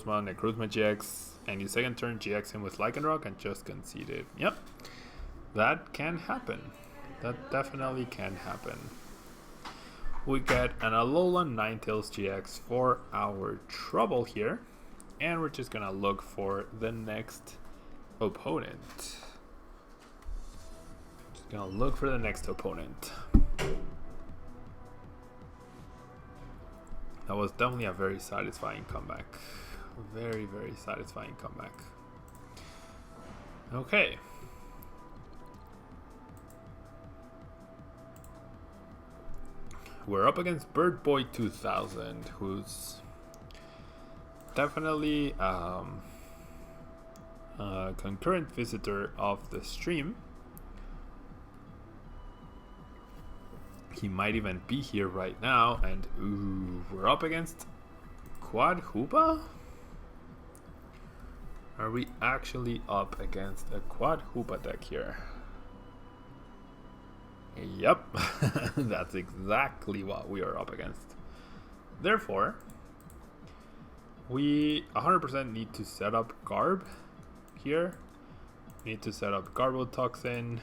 Necrozma, Necrozma GX, and you second turn GX him with Lycanroc and just concede it. Yep, that can happen. That definitely can happen. We get an Alolan Ninetales GX for our trouble here, and we're just gonna look for the next opponent. Just gonna look for the next opponent. That was definitely a very satisfying comeback. Very, very satisfying comeback. Okay. We're up against Bird Boy 2000, who's definitely a concurrent visitor of the stream. He might even be here right now, and ooh, we're up against Quad Hoopa? Are we actually up against a Quad Hoopa deck here? Yep, that's exactly what we are up against. Therefore, we 100% need to set up Garb here. We need to set up Garbotoxin.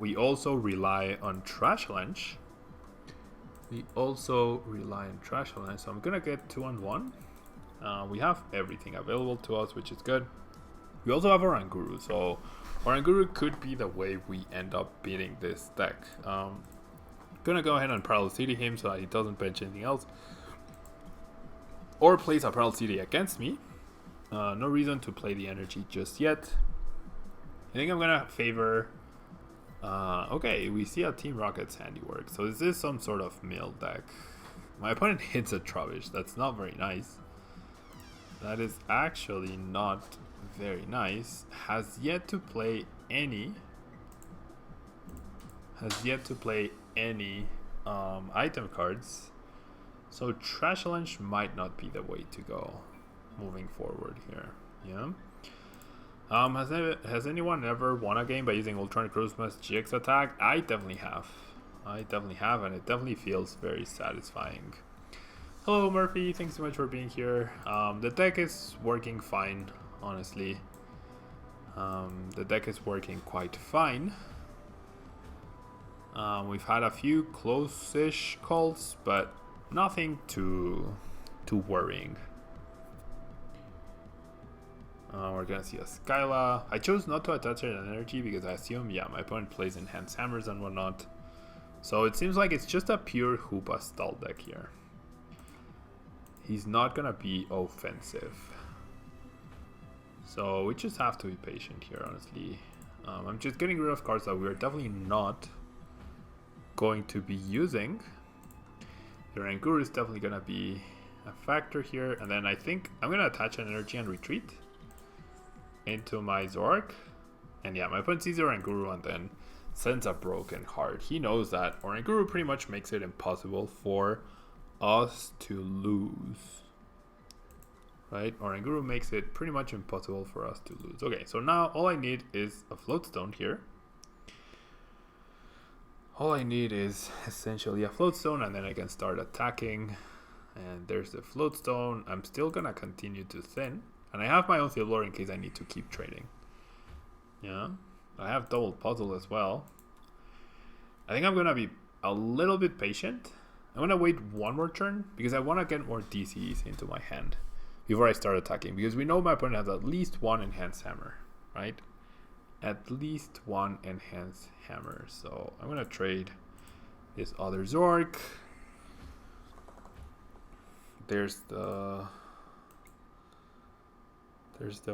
We also rely on Trash Lunch. So I'm gonna get 2-on-1. We have everything available to us, which is good. We also have Oranguru, so Oranguru could be the way we end up beating this deck. Gonna go ahead and Paralocity him so that he doesn't bench anything else, or plays a Paralocity against me. No reason to play the energy just yet. I think I'm gonna favor. Okay, we see a Team Rocket's handiwork. So is this some sort of mill deck? My opponent hits a Trubbish. That's not very nice. That is actually not very nice. Has yet to play any item cards. So Trash Lunch might not be the way to go moving forward here. Yeah. Has anyone ever won a game by using Ultra Necrozma's GX attack? I definitely have, and it definitely feels very satisfying. Hello Murphy, thanks so much for being here. The deck is working fine, honestly. The deck is working quite fine. We've had a few close-ish calls, but nothing too worrying. We're gonna see a Skyla. I chose not to attach an energy because I assume, yeah, my opponent plays Enhanced Hammers and whatnot. So it seems like it's just a pure Hoopa stall deck here. He's not gonna be offensive. So we just have to be patient here, honestly. I'm just getting rid of cards that we're definitely not going to be using. The Oranguru is definitely gonna be a factor here. And then I think I'm gonna attach an energy and retreat into my Zoroark. And yeah, my opponent sees Oranguru and then sends a broken heart. He knows that Oranguru pretty much makes it impossible for us to lose. Right? Oranguru makes it pretty much impossible for us to lose. Okay, so now all I need is a Floatstone here. All I need is essentially a Floatstone, and then I can start attacking. And there's the Floatstone. I'm still gonna continue to thin. And I have my own Field Lore in case I need to keep trading. Yeah. I have Double Puzzle as well. I think I'm gonna be a little bit patient. I'm gonna wait one more turn because I want to get more DCs into my hand before I start attacking, because we know my opponent has at least one Enhanced Hammer, right? At least one Enhanced Hammer. So I'm gonna trade this other Zoroark. There's the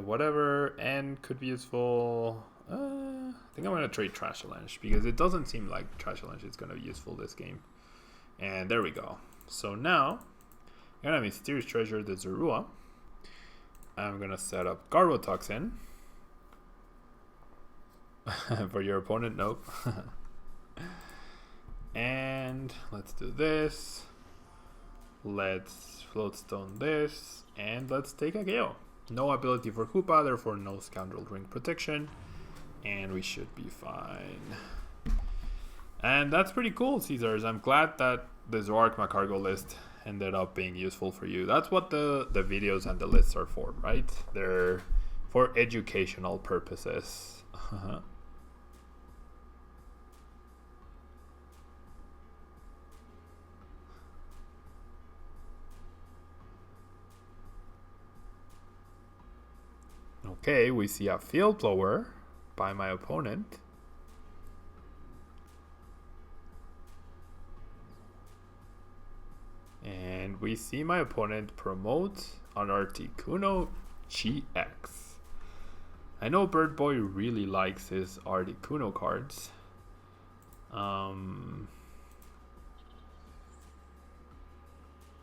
whatever, and could be useful. I think I'm gonna trade Trash Lunch because it doesn't seem like Trash Lunch is gonna be useful this game. And there we go. So now I'm gonna Mysterious Treasure the Zorua. I'm gonna set up Garbotoxin. For your opponent, nope. And let's do this. Let's Floatstone this, and let's take a KO. No ability for Hoopa, therefore no Scoundrel Ring protection, and we should be fine. And that's pretty cool, Caesars. I'm glad that the Zoroark Macargo list ended up being useful for you. That's what the videos and the lists are for, right? They're for educational purposes. Okay, we see a field blower by my opponent. And we see my opponent promote an Articuno GX. I know Bird Boy really likes his Articuno cards. I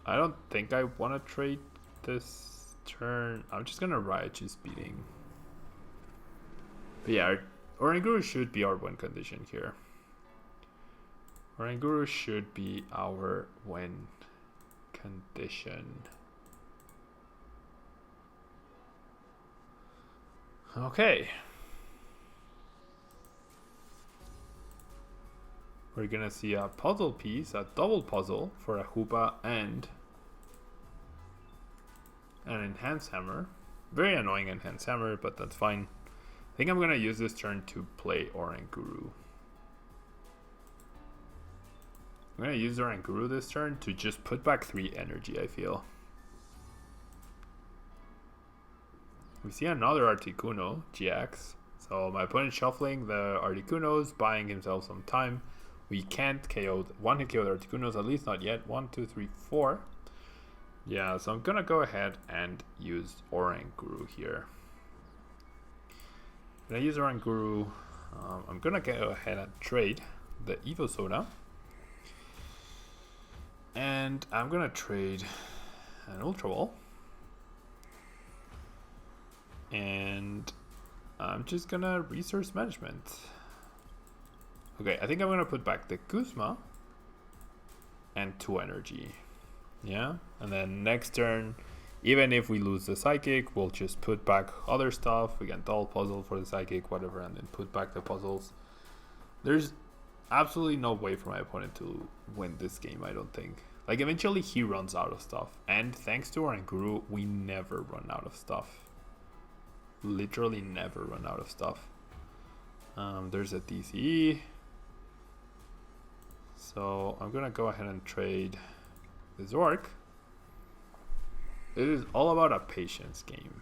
don't think I want to trade this turn. I'm just gonna Raichu Speeding. But yeah, Oranguru should be our win condition here. Oranguru should be our win condition. Okay. We're gonna see a puzzle piece, a double puzzle for a Hoopa and an Enhanced Hammer. Very annoying Enhanced Hammer, but that's fine. I think I'm gonna use this turn to play Oranguru. I'm gonna use Oranguru this turn to just put back 3 energy, I feel. We see another Articuno GX. So my opponent's shuffling the Articunos, buying himself some time. We can't KO one hit KO the Articunos, at least not yet. 1, 2, 3, 4. Yeah, so I'm gonna go ahead and use Oranguru here. When I use Oranguru, I'm gonna go ahead and trade the Evo Soda. And I'm gonna trade an Ultra Ball. And I'm just gonna Resource Management. Okay, I think I'm gonna put back the Guzma and 2 energy. Yeah, and then next turn, even if we lose the Psychic, we'll just put back other stuff. We can double puzzle for the Psychic, whatever, and then put back the puzzles. There's absolutely no way for my opponent to win this game, I don't think. Like, eventually he runs out of stuff. And thanks to Oranguru, we never run out of stuff. Literally never run out of stuff. There's a DCE. So I'm gonna go ahead and trade the Zoroark. It is all about a patience game.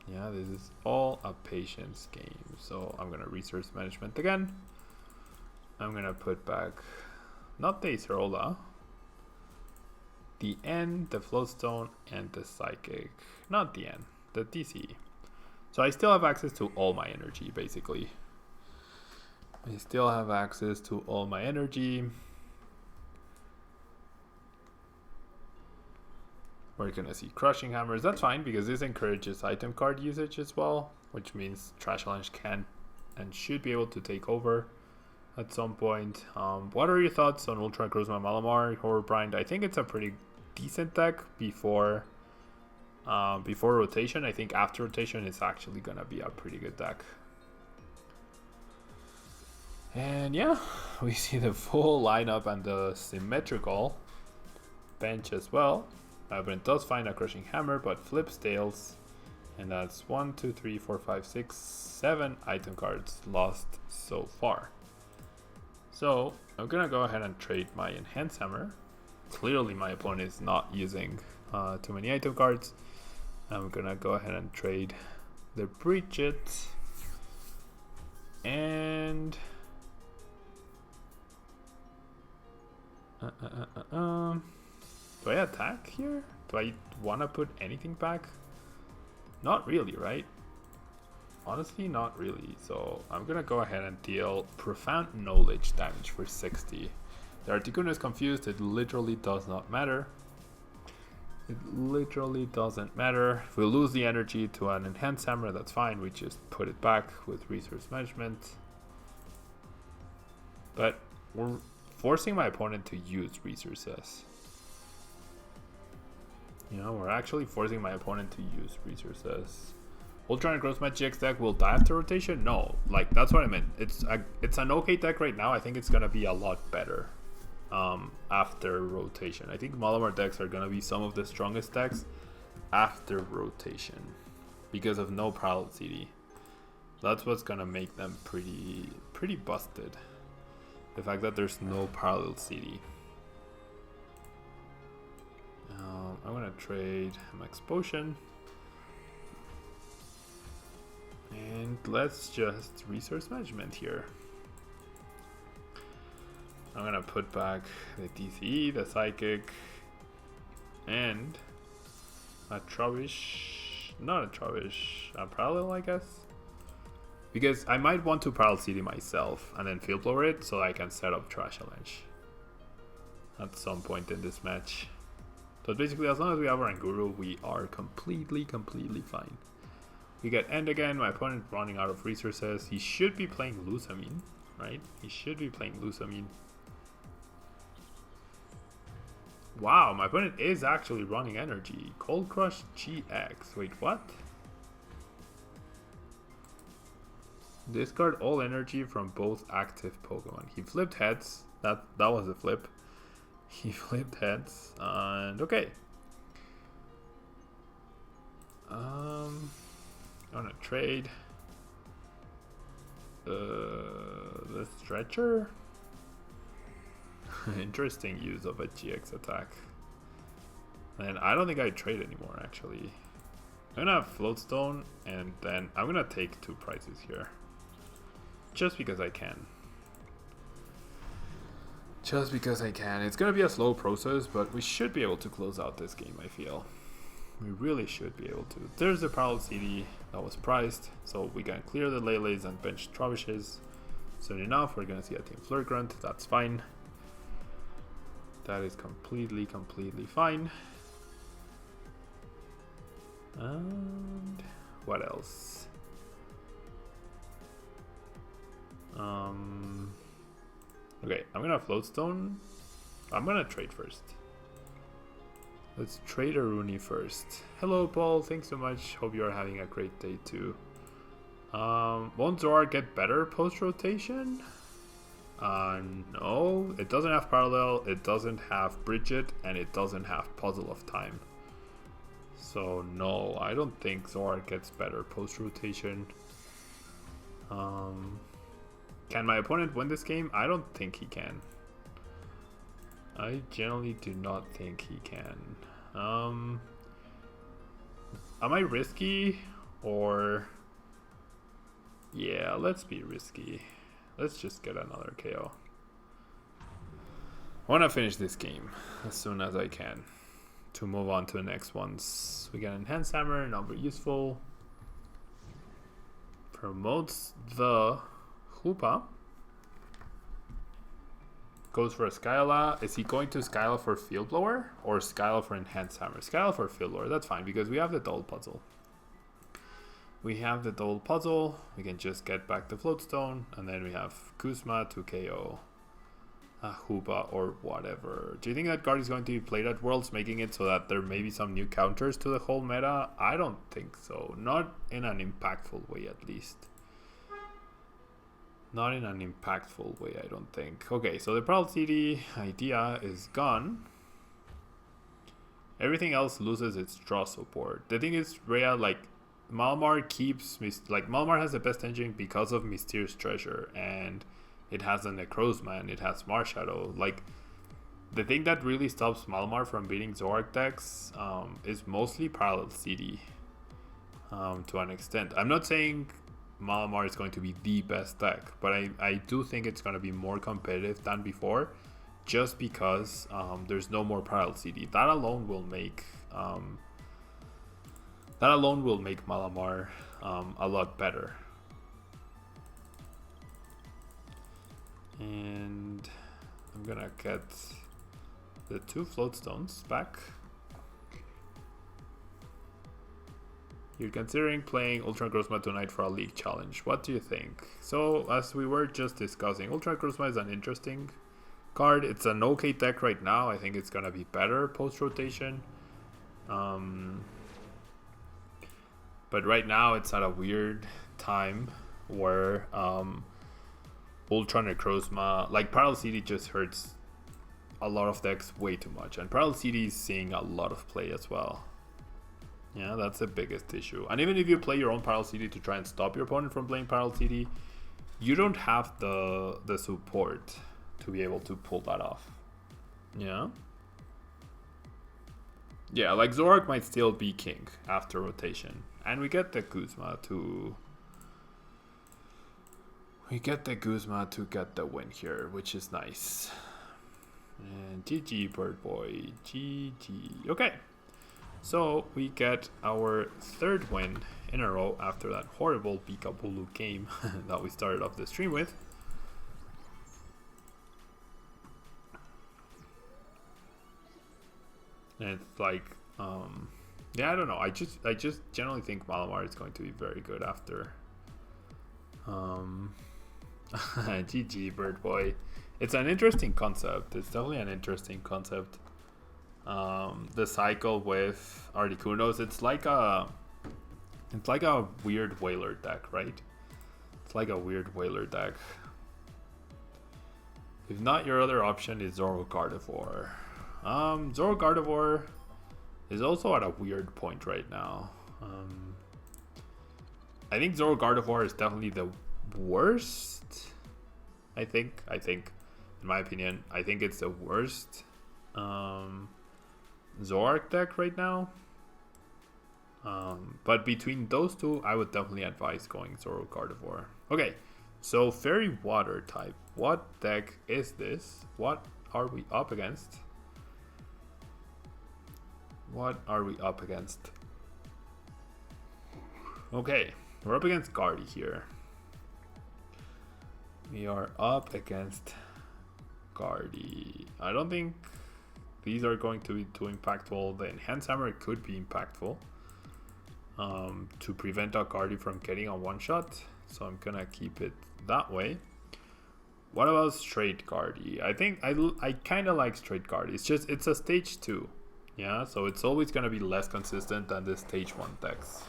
Yeah, this is all a patience game. So I'm gonna Resource Management again. I'm gonna put back not the Acerola, the N, the Floatstone, and the Psychic. Not the N, the DCE. So I still have access to all my energy, basically. I still have access to all my energy. We're gonna see Crushing Hammers. That's fine, because this encourages item card usage as well, which means Trash Challenge can and should be able to take over at some point. What are your thoughts on Ultra Grozma Malamar, Horrorbind? I think it's a pretty decent deck before rotation. I think after rotation it's actually gonna be a pretty good deck. And yeah, we see the full lineup and the symmetrical bench as well. My opponent does find a Crushing Hammer, but flips tails, and that's 1, 2, 3, 4, 5, 6, 7 item cards lost so far. So I'm gonna go ahead and trade my Enhanced Hammer. Clearly my opponent is not using too many item cards. I'm gonna go ahead and trade the Bridget. And do I attack here? Do I want to put anything back? Not really, right? Honestly, not really. So I'm gonna go ahead and deal Profound Knowledge damage for 60. The Articuno is confused. It literally does not matter. It literally doesn't matter. If we lose the energy to an Enhanced Hammer, that's fine. We just put it back with Resource Management. But we're forcing my opponent to use resources. You know, we're actually forcing my opponent to use resources. Ultra and Growth Magic deck will die after rotation? No, like that's what I meant. It's an okay deck right now. I think it's gonna be a lot better. after rotation. I think Malamar decks are gonna be some of the strongest decks after rotation because of no parallel CD. That's what's gonna make them pretty busted. The fact that there's no parallel CD. I'm gonna trade Max Potion. And let's just resource management here. I'm gonna put back the DCE, the Psychic, and a Trubbish, not a Trubbish, a Parallel, I guess. Because I might want to Parallel CD myself and then Field Blower it so I can set up Trash Challenge at some point in this match. So basically, as long as we have our Anguru, we are completely fine. We get End again, my opponent running out of resources. He should be playing Lusamine, right? He should be playing Lusamine. Wow, my opponent is actually running energy. Cold Crush GX. Wait, what? Discard all energy from both active Pokemon. He flipped heads. That was a flip. He flipped heads. And okay. I'm gonna trade the Stretcher. Interesting use of a GX attack. And I don't think I trade anymore, actually. I'm gonna have Floatstone, and then I'm gonna take 2 prizes here. Just because I can. Just because I can. It's gonna be a slow process, but we should be able to close out this game, I feel. We really should be able to. There's the Parallel CD that was priced, so we can clear the Lele's and bench Trubbishes. Soon enough, we're gonna see a Team Flirt Grunt, that's fine. That is completely fine. And what else? Okay, I'm gonna Floatstone. I'm gonna trade first. Let's trade a Rooney first. Hello, Paul. Thanks so much. Hope you are having a great day too. Won't Zoroark get better post-rotation? No. It doesn't have Parallel, it doesn't have Bridget, and it doesn't have Puzzle of Time. So no, I don't think Zoroark gets better post-rotation. Can my opponent win this game? I don't think he can. I generally do not think he can. Am I risky or... Yeah, let's be risky. Let's just get another KO. I want to finish this game as soon as I can to move on to the next ones. We get Enhanced Hammer, not very useful. Promotes the Hoopa. Goes for a Skyla. Is he going to Skyla for Field Blower or Skyla for Enhanced Hammer? Skyla for Field Blower, that's fine because we have the Dull Puzzle. We have the Dull Puzzle. We can just get back the Floatstone, and then we have Kuzma to KO a Hoopa or whatever. Do you think that card is going to be played at Worlds, making it so that there may be some new counters to the whole meta? I don't think so. Not in an impactful way, at least. Not in an impactful way, I don't think. Okay, so the Parallel CD idea is gone. Everything else loses its draw support. The thing is, Rhea, like, Malamar keeps... Like, Malamar has the best engine because of Mysterious Treasure, and it has a Necrozma, and it has Marshadow. Like, the thing that really stops Malamar from beating Zoroark decks is mostly Parallel CD to an extent. I'm not saying Malamar is going to be the best deck, but I do think it's going to be more competitive than before, just because there's no more Parallel CD. That alone will make Malamar a lot better. And I'm gonna get the 2 Floatstones back. You're considering playing Ultra Grosma tonight for a league challenge. What do you think? So, as we were just discussing, Ultra Grosma is an interesting card. It's an okay deck right now. I think it's gonna be better post-rotation. But right now it's at a weird time where Ultra Necrozma, like Parallel CD just hurts a lot of decks way too much, and Parallel CD is seeing a lot of play as well. Yeah, that's the biggest issue. And even if you play your own Parallel CD to try and stop your opponent from playing Parallel CD, you don't have the support to be able to pull that off. Yeah. Yeah, like Zoroark might still be king after rotation. And we get the Guzma to... We get the Guzma to get the win here, which is nice. And GG, Bird Boy. GG. Okay. So we get our third win in a row after that horrible Peekaboo game that we started off the stream with. And it's like, yeah, I don't know. I just generally think Malamar is going to be very good after. GG, Bird Boy. It's an interesting concept. It's definitely an interesting concept. The cycle with Articunos, it's like a weird Whaler deck, right? It's like a weird Whaler deck. If not, your other option is Zoroark. Zoroark is also at a weird point right now. I think Zoroark is definitely the worst. I think, in my opinion, I think it's the worst Zoroark deck right now. But between those two, I would definitely advise going Zoroark. Okay, so Fairy Water type. What deck is this? What are we up against? What are we up against? Okay, we're up against Guardy here. We are up against Guardy. I don't think these are going to be too impactful. The Enhanced Hammer could be impactful to prevent a Guardy from getting a one-shot. So I'm gonna keep it that way. What about Straight Guardy? I think I kind of like Straight Guardy. It's a stage 2. Yeah, so it's always gonna be less consistent than the stage 1 decks.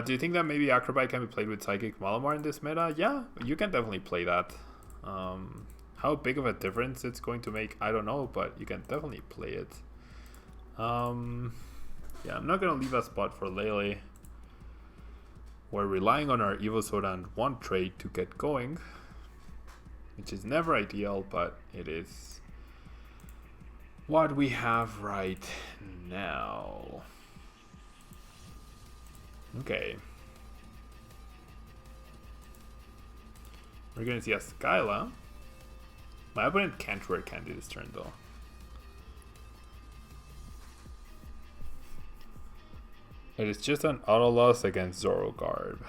Do you think that maybe Acrobat can be played with Psychic Malamar in this meta? Yeah, you can definitely play that. How big of a difference it's going to make, I don't know, but you can definitely play it. Yeah, I'm not gonna leave a spot for Lele. We're relying on our Evo Soda and one trade to get going, which is never ideal, but it is what we have right now. Okay. We're gonna see a Skyla. My opponent can't wear candy this turn though. It is just an auto loss against Zoroark.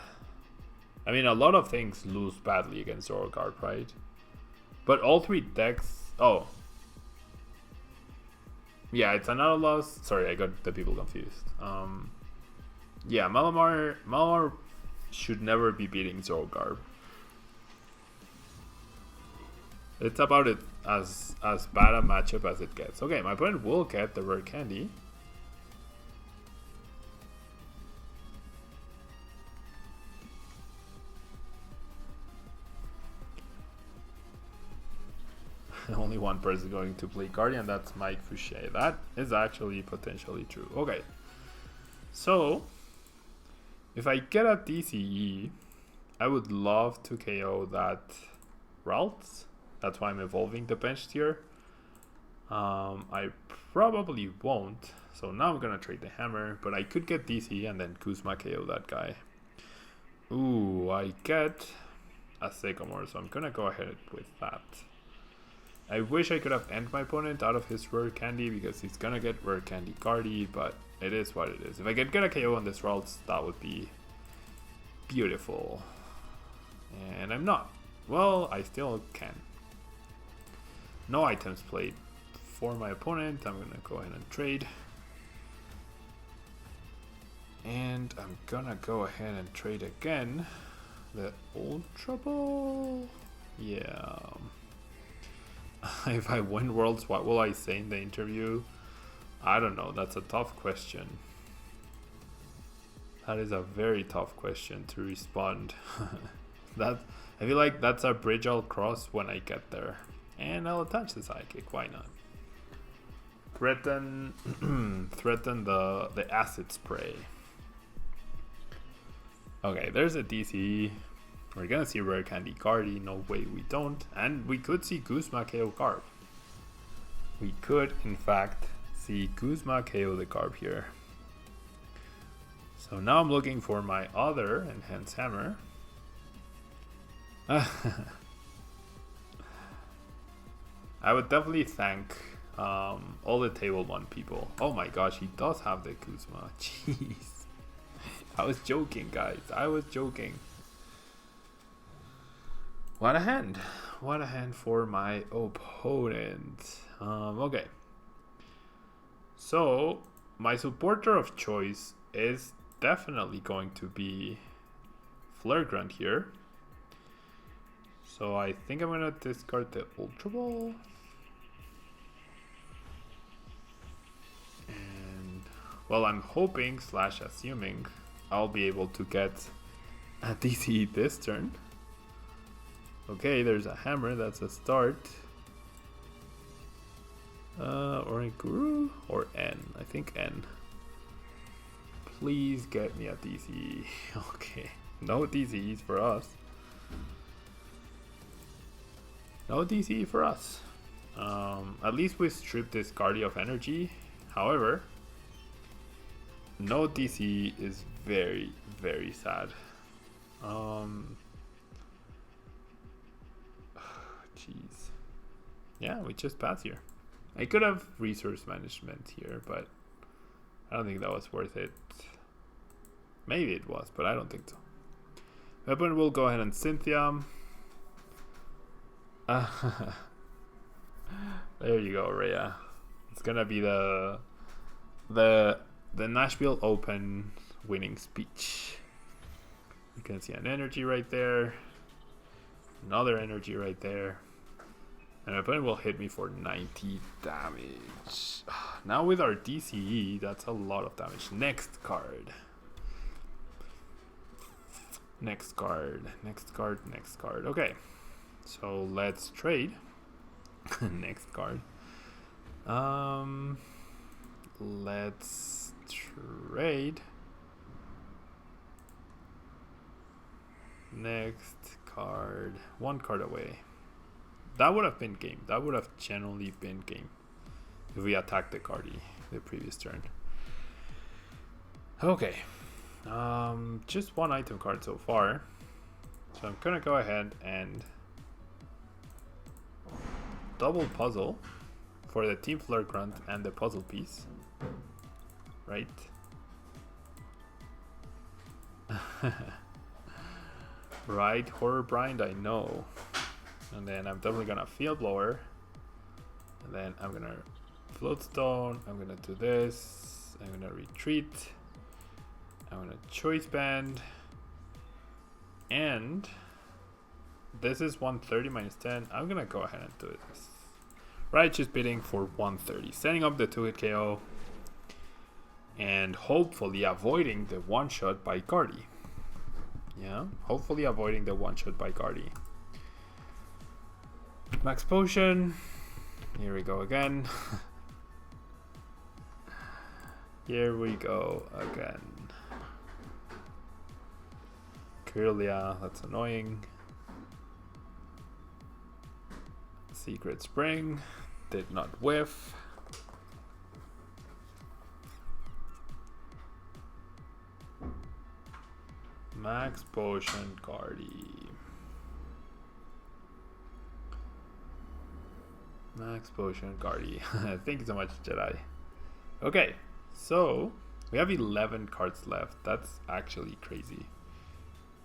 I mean, a lot of things lose badly against Zoroark, right? But all three decks... Oh. Yeah, it's an auto loss. Sorry, I got the people confused. Yeah, Malamar should never be beating Zoroark. It's about it as bad a matchup as it gets. Okay, my opponent will get the rare candy. Only one person going to play Guardian, that's Mike Fouché. That is actually potentially true. Okay, so if I get a DCE, I would love to KO that Ralts. That's why I'm evolving the bench tier. I probably won't, so now I'm gonna trade the hammer, but I could get DC and then Kuzma KO that guy. Ooh, I get a Sycamore, so I'm gonna go ahead with that. I wish I could have ended my opponent out of his rare candy because he's gonna get rare candy Guardy, but it is what it is. If I could get a KO on this Ralts, that would be beautiful. And I'm not. Well, I still can. No items played for my opponent. I'm gonna go ahead and trade. And I'm gonna go ahead and trade again. The Ultra Ball. Yeah. If I win Worlds, what will I say in the interview? I don't know. That's a tough question. That is a very tough question to respond. I feel like that's a bridge I'll cross when I get there. And I'll attach the Psychic, why not? Threaten the Acid Spray. Okay, there's a DC. We're gonna see Rare Candy Cardi, no way we don't. And we could see Guzma KO Carb. We could, in fact, see Guzma KO the Carb here. So now I'm looking for my other Enhanced Hammer. I would definitely thank all the Tablemon people. Oh my gosh, he does have the Guzma. Jeez. I was joking, guys. I was joking. What a hand. What a hand for my opponent. Okay. So, my supporter of choice is definitely going to be Flare Grunt here. So I think I'm gonna discard the Ultra Ball. And, well, I'm hoping / assuming I'll be able to get a DC this turn. Okay, there's a hammer, that's a start. Oranguru or N? I think N. Please get me a DC. Okay, no DCs for us. No DC for us. At least we stripped this Guardian of Energy. However, no DC is very, very sad. Jeez. Yeah, we just pass here. I could have resource management here, but I don't think that was worth it. Maybe it was, but I don't think so. Weapon will go ahead and Cynthia. There you go, Rhea. It's gonna be the Nashville Open winning speech. You can see an energy right there, another energy right there, and my opponent will hit me for 90 damage. Now with our DCE, that's a lot of damage. Next card. Next card. Next card. Next card. Okay. So let's trade. Next card. Let's trade. Next card. One card away. That would have been game. That would have generally been game if we attacked the Cardi the previous turn. Okay. Just one item card so far. So I'm gonna go ahead and double puzzle for the Team Flare Grunt and the puzzle piece. Right? Right, Horror Brind, I know. And then I'm definitely gonna Field Blower. And then I'm gonna Floatstone. I'm gonna do this. I'm gonna retreat. I'm gonna Choice Band. And this is 130 minus 10. I'm gonna go ahead and do this. Righteous Bidding for 130. Setting up the 2-hit KO. And hopefully avoiding the one-shot by Guardi. Yeah, hopefully avoiding the one-shot by Guardi. Max Potion. Here we go again. Here we go again. Kirlia, that's annoying. Secret Spring. Did not whiff. Max Potion Guardi. Max Potion Guardi. Thank you so much, Jedi. Okay, so we have 11 cards left. That's actually crazy.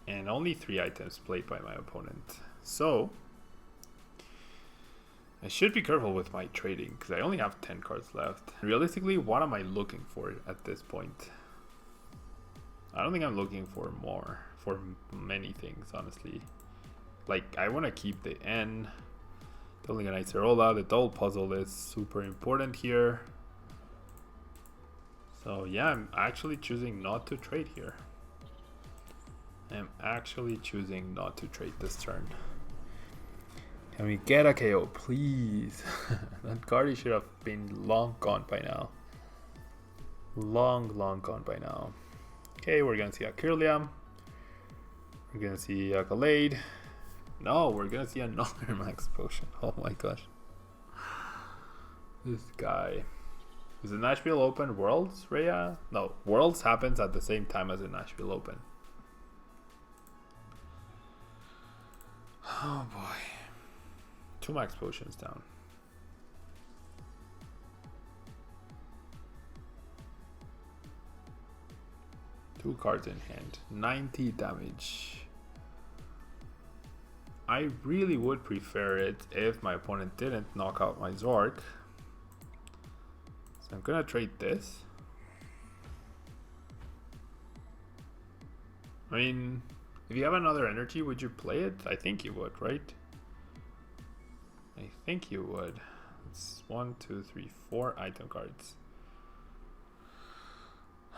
And only 3 items played by my opponent. So I should be careful with my trading because I only have 10 cards left. Realistically, what am I looking for at this point? I don't think I'm looking for more, for many things, honestly. Like, I want to keep the N. Building an Icerola, the double puzzle is super important here. So yeah, I'm actually choosing not to trade here. I'm actually choosing not to trade this turn. Can we get a KO, please? That Guardy should have been long gone by now. Long gone by now. Okay, we're gonna see a Kirliam. We're gonna see a Gallade. No, we're gonna see another Max Potion. Oh my gosh. This guy. Is the Nashville Open Worlds, Rhea? No, Worlds happens at the same time as the Nashville Open. Oh boy. 2 Max Potions down. Two cards in hand. 90 damage. I really would prefer it if my opponent didn't knock out my Zoroark. So I'm gonna trade this. I mean, if you have another energy, would you play it? I think you would, right? I think you would. It's 1, 2, 3, 4 item cards.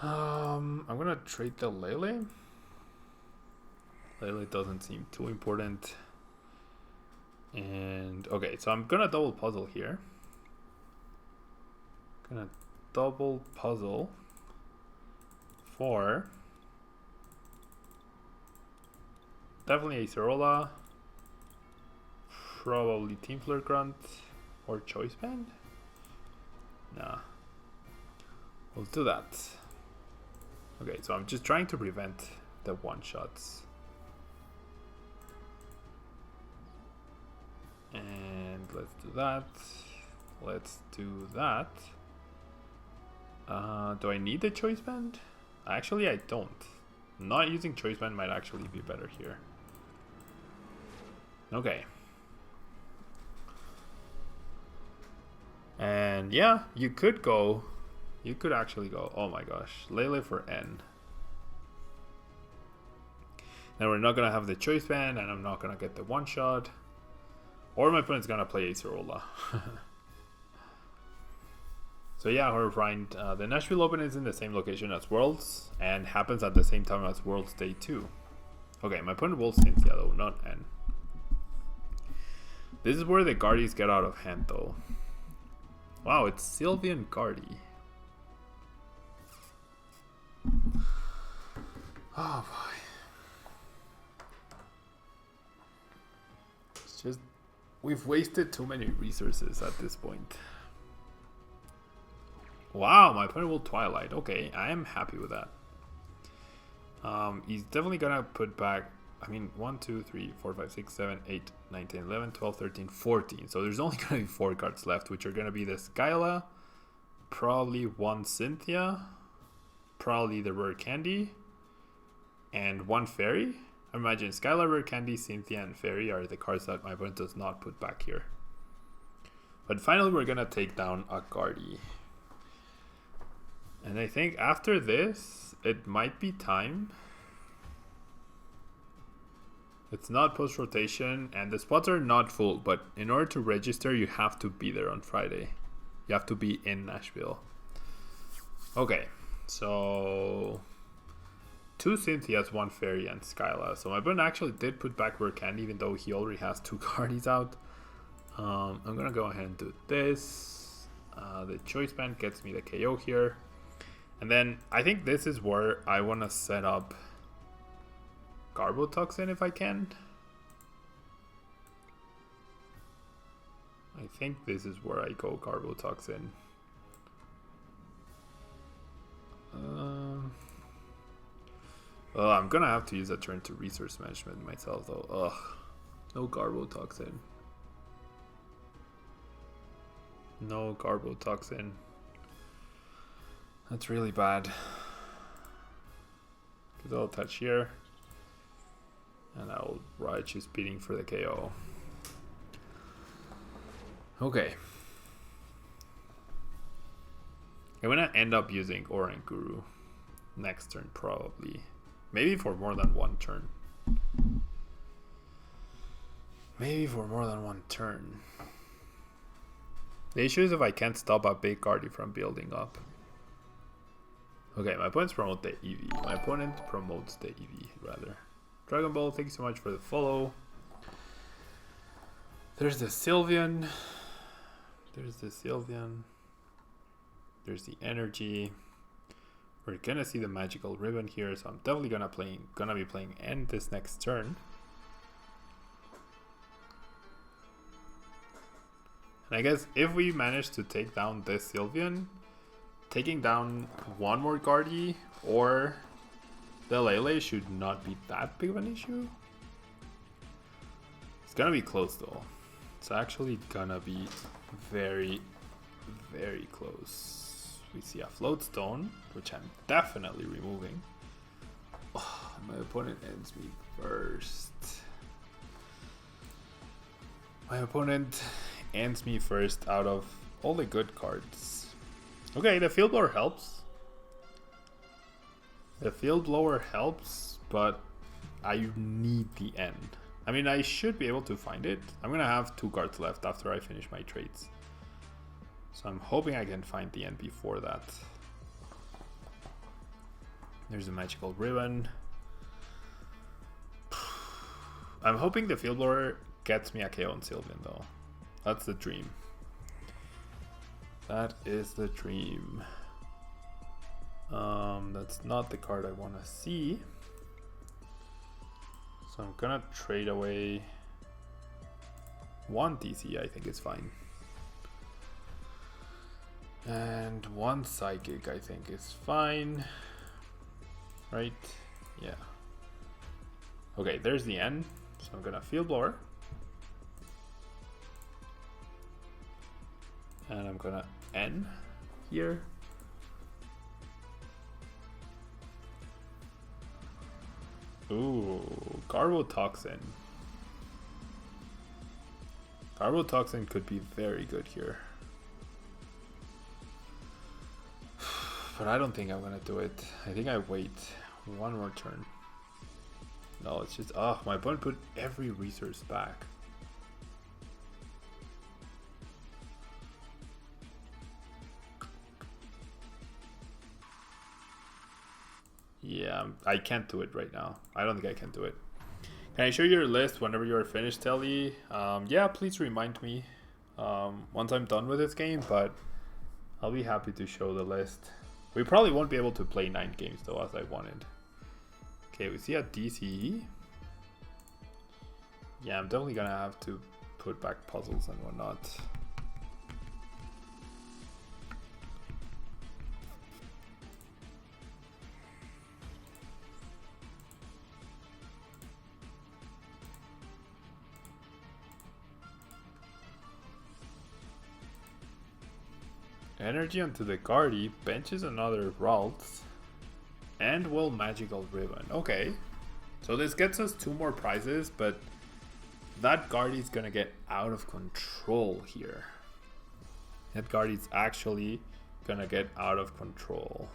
I'm gonna trade the Lele. Lele doesn't seem too important. And okay, so I'm gonna double puzzle here. Gonna double puzzle for definitely a Acerola, probably Team Flirt Grunt or Choice Band. Nah, we'll do that. Okay, so I'm just trying to prevent the one-shots. And let's do that. Let's do that. Do I need the Choice Band? Actually, I don't. Not using Choice Band might actually be better here. Okay. And yeah, you could go. You could actually go. Oh my gosh. Lele for N. Now we're not going to have the Choice Band, and I'm not going to get the one-shot. Or my opponent's going to play Acerola. So yeah, Horrifying. The Nashville Open is in the same location as Worlds, and happens at the same time as Worlds Day 2. Okay, my opponent will Cynthia though, not N. This is where the Guardies get out of hand though. Wow, it's Sylveon Guardy. Oh boy. It's just, we've wasted too many resources at this point. Wow, my opponent will Twilight. Okay, I am happy with that. He's definitely gonna put back, I mean, 1, 2, 3, 4, 5, 6, 7, 8, 9, 10, 11, 12, 13, 14. So there's only gonna be 4 cards left, which are gonna be the Skyla, probably 1 Cynthia, probably the Rare Candy, and 1 Fairy. I imagine Skyla, Rare Candy, Cynthia, and Fairy are the cards that my opponent does not put back here. But finally, we're gonna take down a Guardy. And I think after this, it might be time. It's not post-rotation, and the spots are not full, but in order to register, you have to be there on Friday. You have to be in Nashville. Okay, so 2 Cynthias, 1 Fairy, and Skyla. So my opponent actually did put back Rare Candy, even though he already has 2 Guardies out. I'm gonna go ahead and do this. The Choice Band gets me the KO here. And then I think this is where I want to set up Garbotoxin if I can. I think this is where I go Garbotoxin. I'm gonna have to use a turn to resource management myself though. Ugh, no Garbotoxin. No Garbotoxin. That's really bad. Because I'll touch here. And I'll Raichu speeding for the KO. Okay. I'm gonna end up using Oranguru next turn probably. Maybe for more than 1 turn. Maybe for more than 1 turn. The issue is if I can't stop a big Guardy from building up. Okay, my opponents promote the EV. My opponent promotes the EV, rather. Dragon Ball, thank you so much for the follow. There's the Sylveon. There's the Sylveon. There's the energy. We're gonna see the magical ribbon here, so I'm definitely gonna be playing End this next turn. And I guess if we manage to take down this Sylveon, taking down one more Guardy or the Lele should not be that big of an issue. It's gonna be close though. It's actually gonna be very, very close. We see a Float Stone, which I'm definitely removing. Oh, my opponent ends me first. My opponent ends me first out of all the good cards. Okay, the Field Blower helps. The Field Blower helps, but I need the end. I mean, I should be able to find it. I'm gonna have 2 cards left after I finish my trades. So I'm hoping I can find the end before that. There's a magical ribbon. I'm hoping the Field Blower gets me a KO on Sylveon though. That's the dream. That is the dream. That's not the card I want to see. So I'm gonna trade away 1 TC, I think is fine. And 1 Psychic, I think is fine. Right? Yeah. Okay, there's the end. So I'm gonna Field Blower. And I'm gonna N here. Ooh, Garbotoxin. Garbotoxin could be very good here. But I don't think I'm gonna do it. I think I wait 1 more turn. No, it's just, oh, my opponent put every resource back. Yeah, I can't do it right now. I don't think I can do it. Can I show you your list whenever you're finished, Telly? Yeah, please remind me once I'm done with this game, but I'll be happy to show the list. We probably won't be able to play 9 games though, as I wanted. Okay, we see a DCE. Yeah, I'm definitely gonna have to put back puzzles and whatnot. Energy onto the Guardy, benches another Ralts, and will Magical Ribbon. Okay, so this gets us 2 more prizes, but that Guardy's gonna get out of control here. That Guardy's actually gonna get out of control.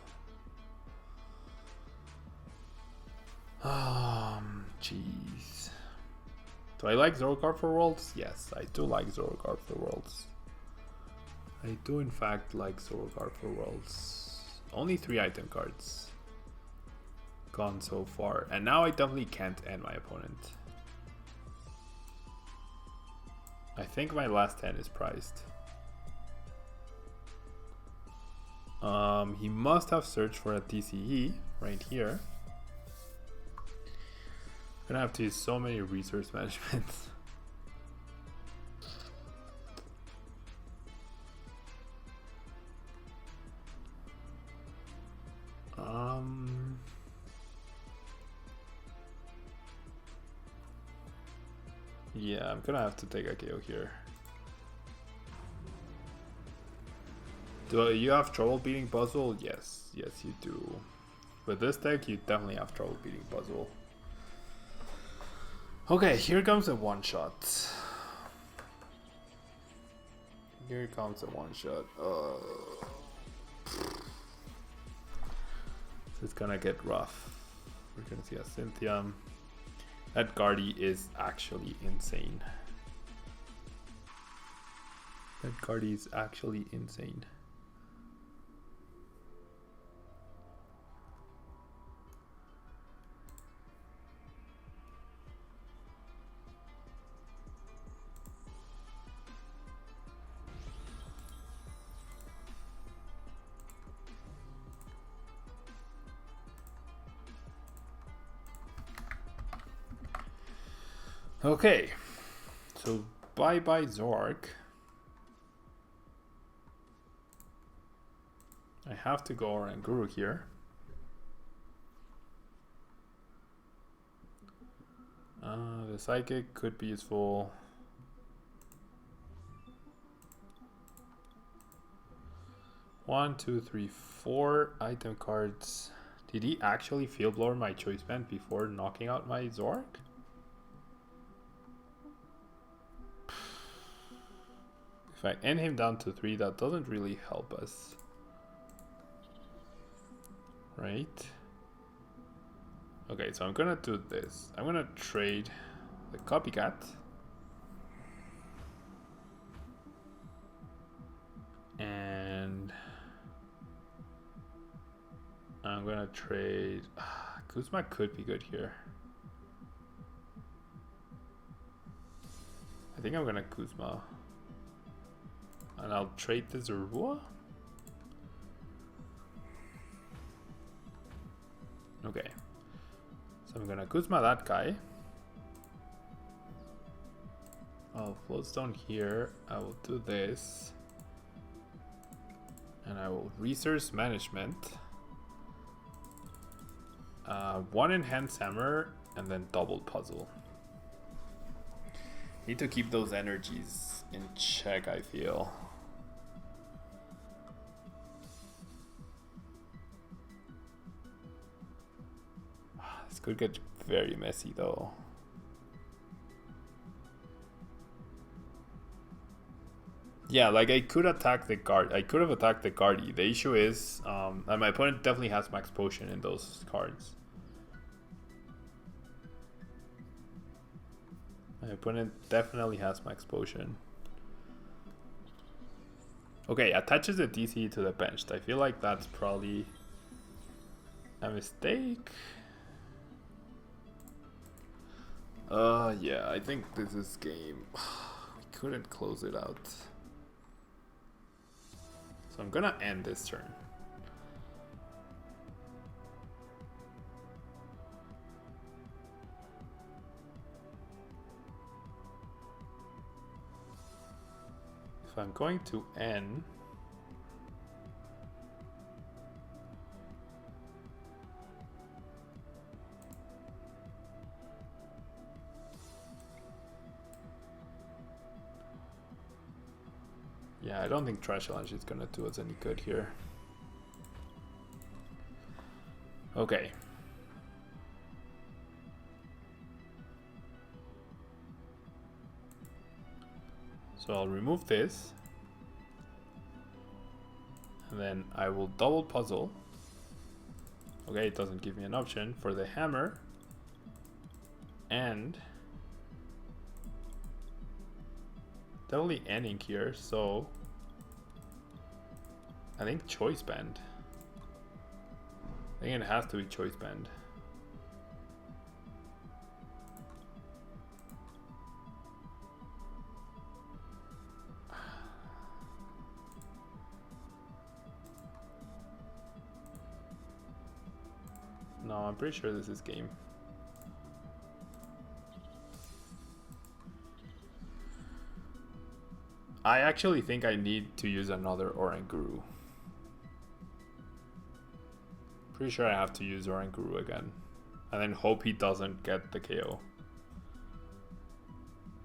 Jeez. Do I like Zoroark for Worlds? Yes, I do like Zoroark for Worlds. I do in fact like Zoroark for Worlds. Only 3 item cards gone so far. And now I definitely can't end my opponent. I think my last 10 is prized. He must have searched for a TCE right here. I'm gonna have to use so many resource managements. Yeah, I'm gonna have to take a KO here. Do you have trouble beating puzzle? Yes, yes you do. With this deck, you definitely have trouble beating puzzle. Okay, here comes a one-shot. Here comes a one-shot. It's gonna get rough. We're gonna see a Cynthia. That Guardy is actually insane. That Guardy is actually insane. Okay, so bye-bye Zoroark. I have to go Oranguru here. The Psychic could be useful. One, two, three, 4 item cards. Did he actually Field Blower my Choice Band before knocking out my Zoroark? If I end him down to 3, that doesn't really help us. Right? Okay, so I'm gonna do this. I'm gonna trade the Copycat. And I'm gonna trade... Kuzma could be good here. I think I'm gonna Kuzma. And I'll trade the Zoroark. Okay. So I'm gonna Kuzma that guy. I'll Floatstone here. I will do this. And I will Resource Management. 1 Enhanced Hammer and then double Puzzle. Need to keep those energies in check, I feel. This could get very messy though. Yeah, like I could attack the guard. I could have attacked the Guardy. The issue is, and my opponent definitely has max potion in those cards. My opponent definitely has max potion. Okay, attaches the DC to the bench. I feel like that's probably a mistake. Yeah, I think this is game. We couldn't close it out. So I'm gonna end this turn. If I'm going to end, yeah, I don't think Trash Challenge is gonna do us any good here. Okay. So I'll remove this. And then I will double Puzzle. Okay, it doesn't give me an option for the hammer. And definitely ending here, so I think Choice Band. I think it has to be Choice Band. No, I'm pretty sure this is game. I actually think I need to use another Oranguru. Pretty sure I have to use Oranguru again. And then hope he doesn't get the KO.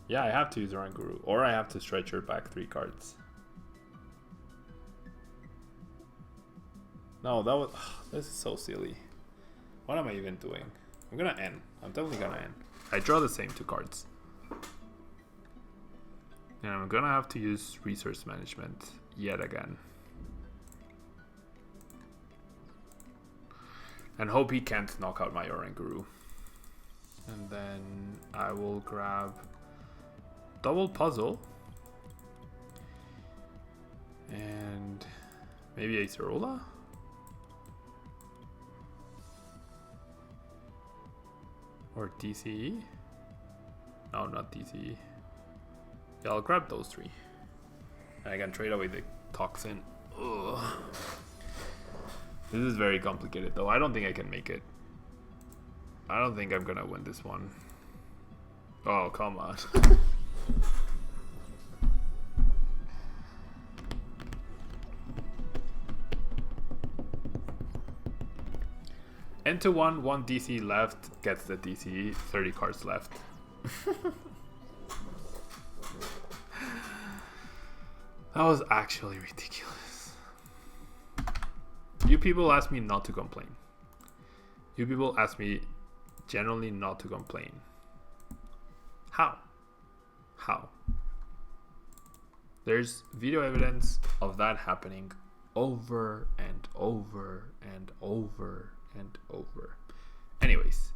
Yeah, I have to use Oranguru. Or I have to stretch her back 3 cards. No, that was... this is so silly. What am I even doing? I'm gonna end. I'm definitely gonna end. I draw the same 2 cards. And I'm gonna have to use Resource Management yet again. And hope he can't knock out my Oranguru. And then I will grab double Puzzle. And maybe a Zoroark? Or DCE? No, not DCE. Yeah, I'll grab those 3. And I can trade away the Toxin. Ugh. This is very complicated though. I don't think I can make it. I don't think I'm gonna win this one. Oh, come on. Enter one DC left gets the DC, 30 cards left. That was actually ridiculous. You people ask me not to complain. You people ask me generally not to complain. How? How? There's video evidence of that happening over and over and over and over. Anyways,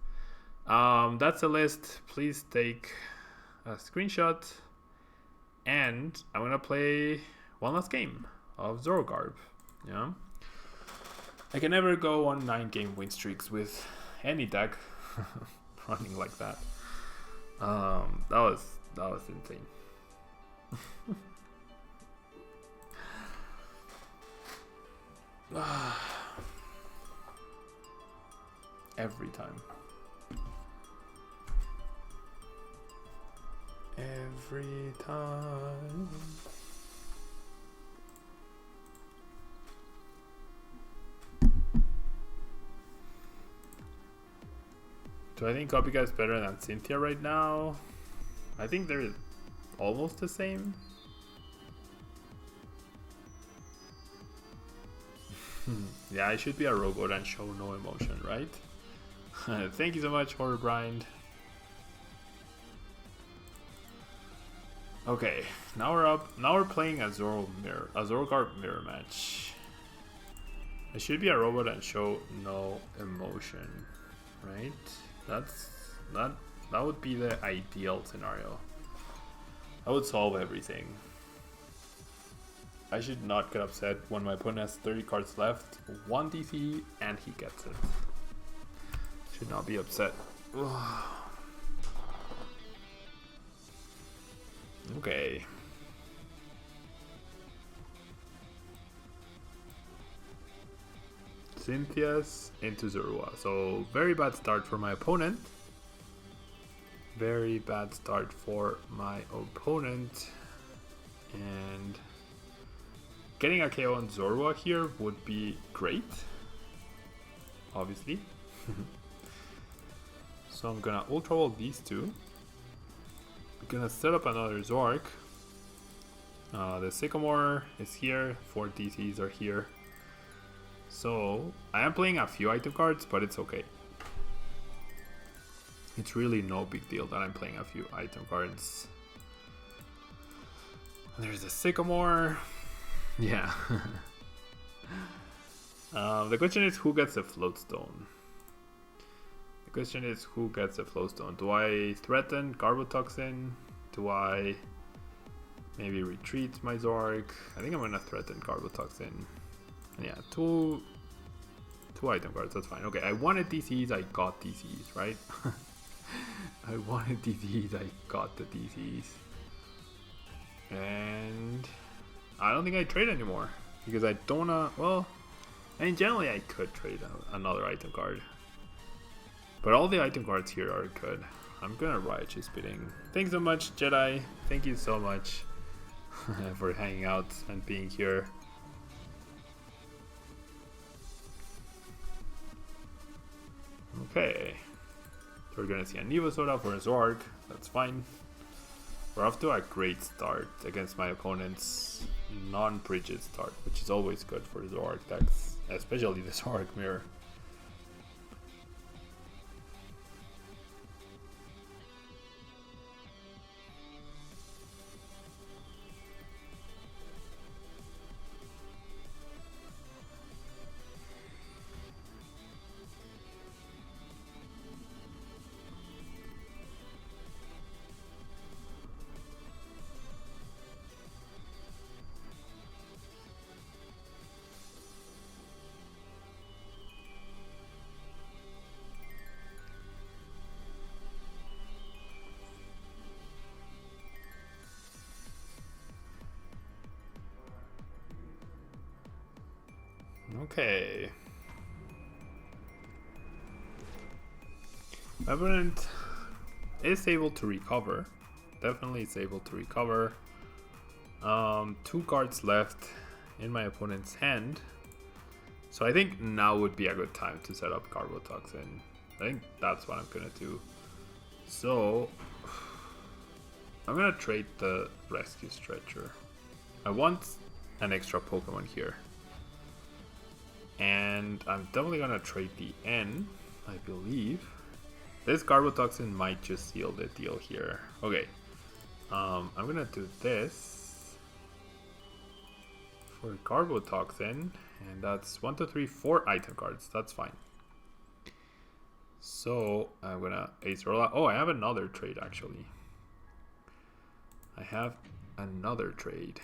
that's the list. Please take a screenshot, and I'm gonna play one last game of Zoroark. Yeah, I can never go on 9-game win streaks with any deck running like that. That was insane. Every time. Every time. Do I think Copycat is better than Cynthia right now? I think they're almost the same. Yeah, I should be a robot and show no emotion, right? Thank you so much, Horrorbrind. Okay, now we're up. Now we're playing a Zoroark mirror match. I should be a robot and show no emotion, right? That would be the ideal scenario. I would solve everything. I should not get upset when my opponent has 30 cards left, 1 DC, and he gets it. Should not be upset. Okay. Cynthia's into Zoroark. So very bad start for my opponent. Very bad start for my opponent. And getting a KO on Zoroark here would be great. Obviously. So I'm gonna Ultra Wall these two. I'm gonna set up another Zoroark. The Sycamore is here. 4 DCs are here. So I am playing a few item cards, but it's okay. It's really no big deal that I'm playing a few item cards. There's the Sycamore. Yeah. The question is who gets the Floatstone? The question is who gets the Floatstone? Do I threaten Garbotoxin? Do I maybe retreat my Zoroark? I think I'm gonna threaten Garbotoxin. Yeah, two item cards, that's fine. Okay, I wanted DCs, I got DCs, right? I wanted DCs, I got the DCs. And I don't think I trade anymore because I don't well, I mean generally I could trade another item card, but all the item cards here are good. I'm gonna Riot Spitting. Thanks so much, Jedi. Thank you so much for hanging out and being here. Okay, so we're gonna see a Nevo Soda for a Zoroark. That's fine. We're off to a great start against my opponent's non-Bridget start, which is always good for Zoroark decks, especially the Zoroark mirror. Okay. My opponent is able to recover. Definitely is able to recover. 2 cards left in my opponent's hand. So I think now would be a good time to set up Garbotoxin. I think that's what I'm gonna do. So I'm gonna trade the Rescue Stretcher. I want an extra Pokemon here. And I'm definitely gonna trade the N, I believe. This Garbotoxin might just seal the deal here. Okay. I'm gonna do this for Garbotoxin, and that's 1, 2, 3, 4 item cards. That's fine. So I'm gonna Ace Zoroark. Oh, I have another trade actually. I have another trade.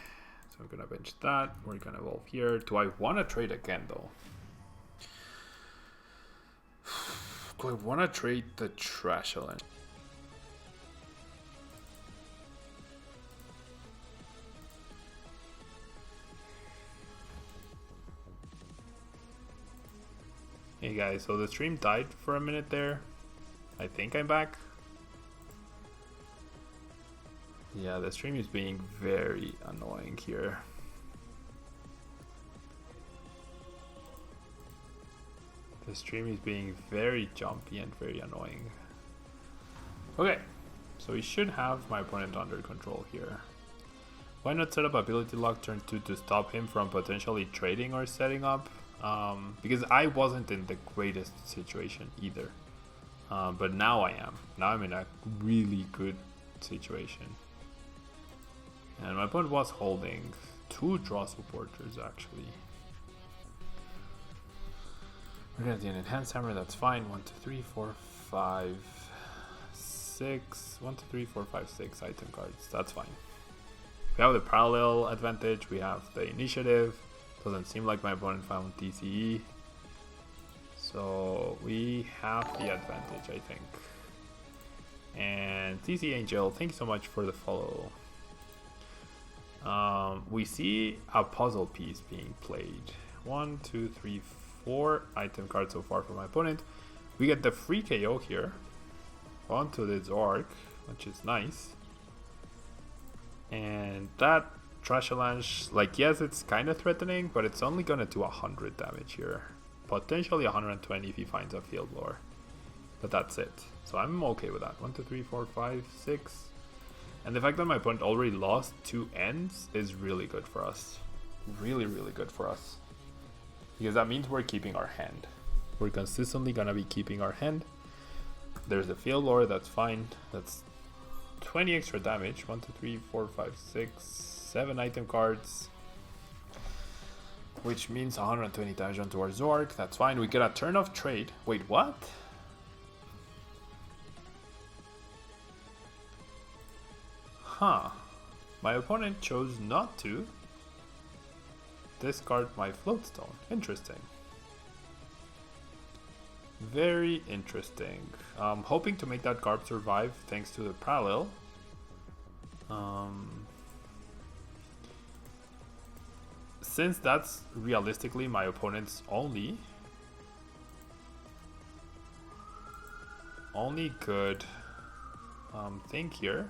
So I'm gonna bench that. We're gonna evolve here. Do I want to trade again though? Do I want to trade the Trash Element? Hey guys, so the stream died for a minute there. I think I'm back. Yeah, the stream is being very annoying here. The stream is being very jumpy and very annoying. Okay, so we should have my opponent under control here. Why not set up ability lock turn 2 to stop him from potentially trading or setting up? Because I wasn't in the greatest situation either. But now I am. Now I'm in a really good situation. And my opponent was holding 2 draw supporters actually. We're gonna do an enhanced hammer, that's fine. 1, 2, 3, 4, 5, 6. 1, 2, 3, 4, 5, 6 item cards. That's fine. We have the parallel advantage, we have the initiative. Doesn't seem like my opponent found TCE. So we have the advantage, I think. And TC Angel, thank you so much for the follow. We see a puzzle piece being played. 1, 2, 3, 4 item cards so far for my opponent. We get the free KO here onto the Zoroark, which is nice. And that Trashalanche, like, yes, it's kind of threatening, but it's only gonna do 100 damage here. Potentially 120 if he finds a Field Blower. But that's it. So I'm okay with that. 1, 2, 3, 4, 5, 6. And the fact that my opponent already lost 2 ends is really good for us. Really, really good for us. Because that means we're keeping our hand. We're consistently gonna be keeping our hand. There's a Field Blower, that's fine. That's 20 extra damage. 1, 2, 3, 4, 5, 6, 7 item cards. Which means 120 damage onto our Zoroark. That's fine. We get a turn off trade. Wait, what? Huh. My opponent chose not to discard my Floatstone. Interesting. Very interesting. I'm hoping to make that Garb survive thanks to the parallel. Since that's realistically my opponent's only good thing here.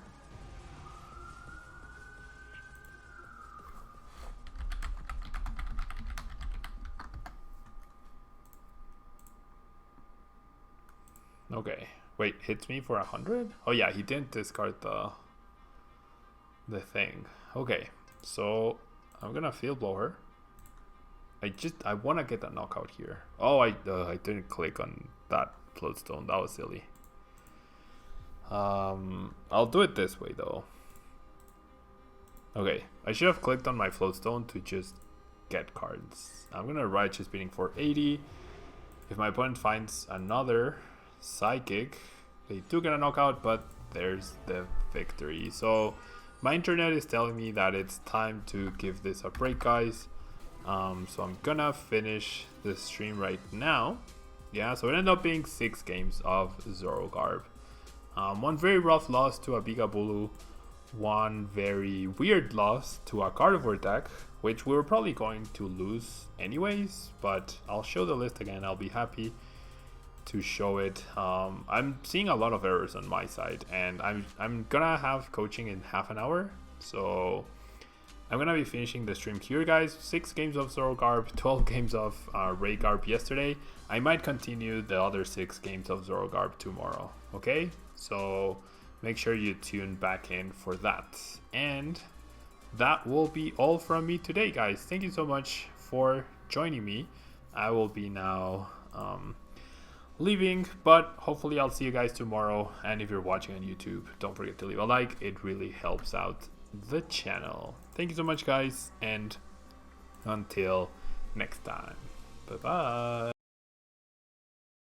Okay, wait, hits me for 100? Oh yeah, he didn't discard the thing. Okay, so I'm gonna Field Blower. I want to get that knockout here. Oh, I didn't click on that Floatstone. That was silly. I'll do it this way though. Okay, I should have clicked on my Floatstone to just get cards. I'm gonna Righteous Beating for 80. If my opponent finds another Psychic, they do get a knockout, but there's the victory. So my internet is telling me that it's time to give this a break, guys. So I'm gonna finish the stream right now. Yeah, so it ended up being 6 games of Zoroark. One very rough loss to a Bigabulu, one very weird loss to a Carnivore deck, which we were probably going to lose anyways, but I'll show the list again, I'll be happy. to show it. I'm seeing a lot of errors on my side, and I'm gonna have coaching in half an hour, so I'm gonna be finishing the stream here, guys. 6 games of Zoroark, 12 games of Raygarb yesterday. I might continue the other 6 games of Zoroark tomorrow. Okay, so make sure you tune back in for that. And that will be all from me today, guys. Thank you so much for joining me. I will be now leaving, but hopefully I'll see you guys tomorrow. And if you're watching on YouTube, don't forget to leave a like. It really helps out the channel. Thank you so much, guys, and until next time, bye bye.